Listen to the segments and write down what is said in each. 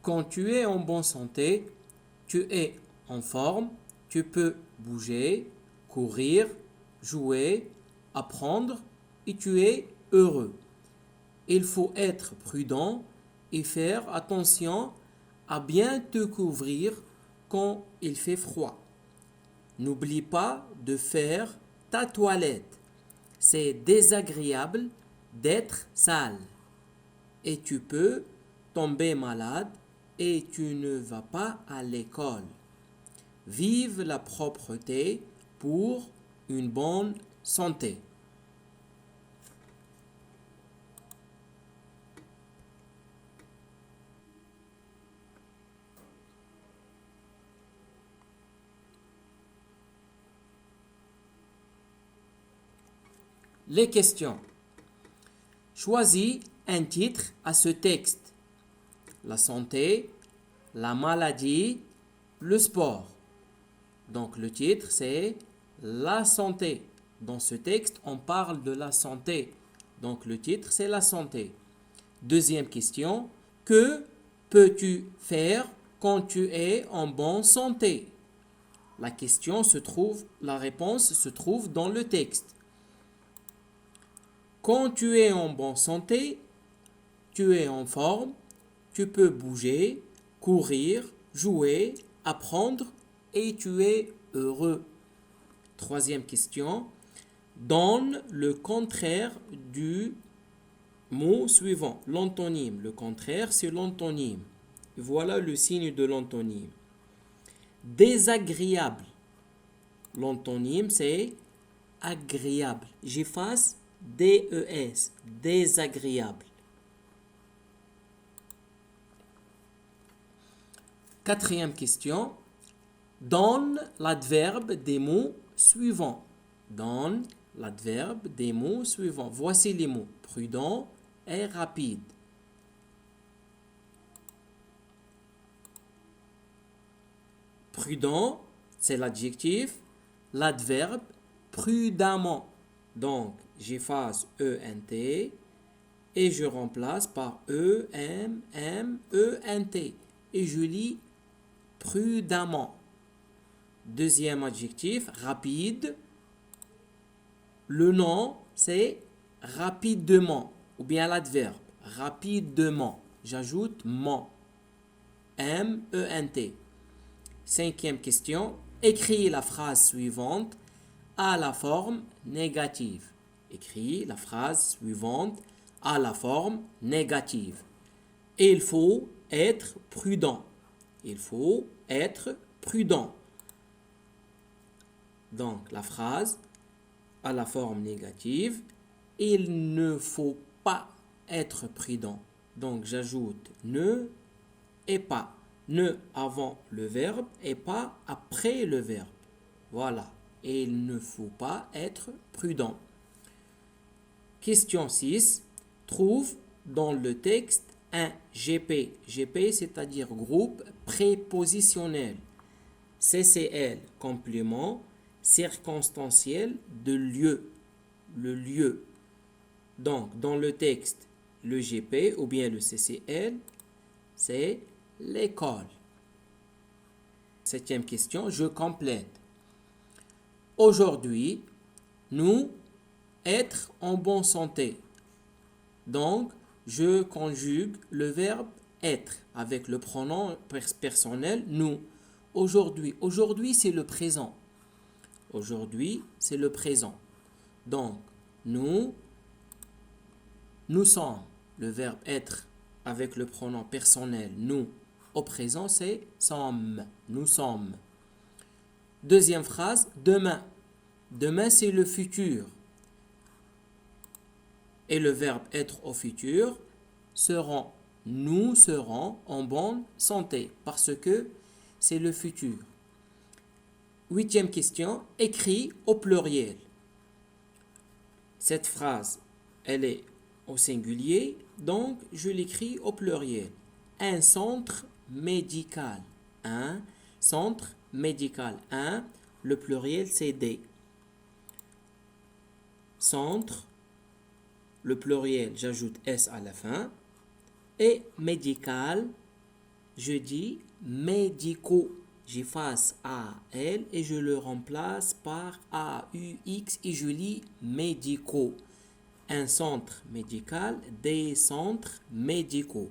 Quand tu es en bonne santé, tu es en forme, tu peux bouger, courir, jouer, apprendre et tu es heureux. Il faut être prudent et faire attention à bien te couvrir quand il fait froid. N'oublie pas de faire ta toilette. C'est désagréable d'être sale et tu peux tomber malade et tu ne vas pas à l'école. Vive la propreté pour une bonne santé. Les questions. Choisis un titre à ce texte. La santé, la maladie, le sport. Donc le titre c'est la santé. Dans ce texte, on parle de la santé. Donc le titre c'est la santé. Deuxième question. Que peux-tu faire quand tu es en bonne santé? La réponse se trouve dans le texte. Quand tu es en bonne santé, tu es en forme, tu peux bouger, courir, jouer, apprendre et tu es heureux. Troisième question. Donne le contraire du mot suivant, l'antonyme. Le contraire, c'est l'antonyme. Voilà le signe de l'antonyme. Désagréable. L'antonyme, c'est agréable. J'efface D-E-S. Désagréable. Quatrième question. Donne l'adverbe des mots suivants. Donne l'adverbe des mots suivants. Voici les mots. Prudent et rapide. Prudent, c'est l'adjectif. L'adverbe, prudemment. Donc, j'efface E-N-T et je remplace par E-M-M-E-N-T. Et je lis prudemment. Deuxième adjectif, rapide. Le nom, c'est rapidement, ou bien l'adverbe, rapidement. J'ajoute ment. M-E-N-T. Cinquième question, écris la phrase suivante à la forme négative. Écris la phrase suivante à la forme négative. Il faut être prudent. Il faut être prudent. Donc, la phrase à la forme négative, il ne faut pas être prudent. Donc, j'ajoute ne et pas. Ne avant le verbe et pas après le verbe. Voilà. Et il ne faut pas être prudent. Question 6. Trouve dans le texte un GP. GP, c'est-à-dire groupe prépositionnel. CCL, complément circonstanciel de lieu. Le lieu. Donc, dans le texte, le GP ou bien le CCL, c'est l'école. Septième question, je complète. Aujourd'hui, nous, être en bonne santé. Donc, je conjugue le verbe être avec le pronom personnel nous. Aujourd'hui, aujourd'hui c'est le présent. Aujourd'hui, c'est le présent. Donc, nous sommes. Le verbe être avec le pronom personnel nous. Au présent, c'est sommes. Nous sommes. Deuxième phrase, demain. Demain, c'est le futur. Et le verbe être au futur seront. Nous serons en bonne santé parce que c'est le futur. Huitième question, écrit au pluriel. Cette phrase, elle est au singulier, donc je l'écris au pluriel. Un centre médical. Un centre médical. Un, le pluriel c'est des. Centre, le pluriel, j'ajoute S à la fin. Et médical, je dis médicaux. J'efface A-L et je le remplace par A-U-X et je lis médicaux. Un centre médical, des centres médicaux.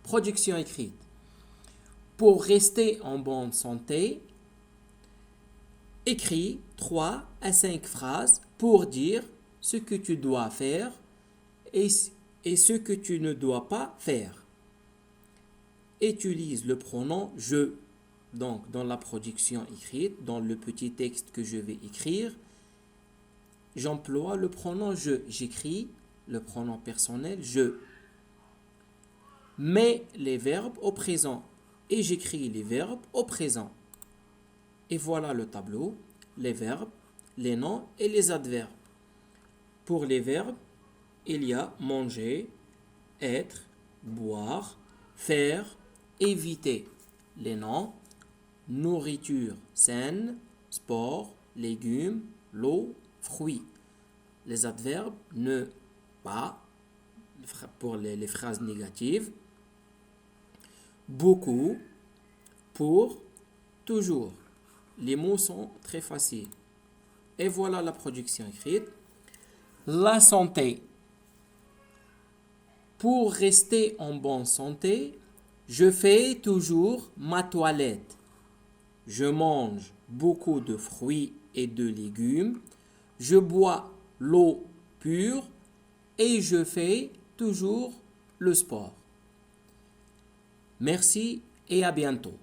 Production écrite. Pour rester en bonne santé, écris 3 à 5 phrases pour dire ce que tu dois faire et ce que tu ne dois pas faire. Utilise le pronom je. Donc, dans la production écrite, dans le petit texte que je vais écrire, j'emploie le pronom je. J'écris le pronom personnel je. Mets les verbes au présent et j'écris les verbes au présent. Et voilà le tableau, les verbes, les noms et les adverbes. Pour les verbes, il y a manger, être, boire, faire, éviter. Les noms, nourriture saine, sport, légumes, l'eau, fruits. Les adverbes, ne, pas, pour les phrases négatives, beaucoup, pour, toujours. Les mots sont très faciles. Et voilà la production écrite. La santé. Pour rester en bonne santé, je fais toujours ma toilette. Je mange beaucoup de fruits et de légumes. Je bois l'eau pure et je fais toujours le sport. Merci et à bientôt.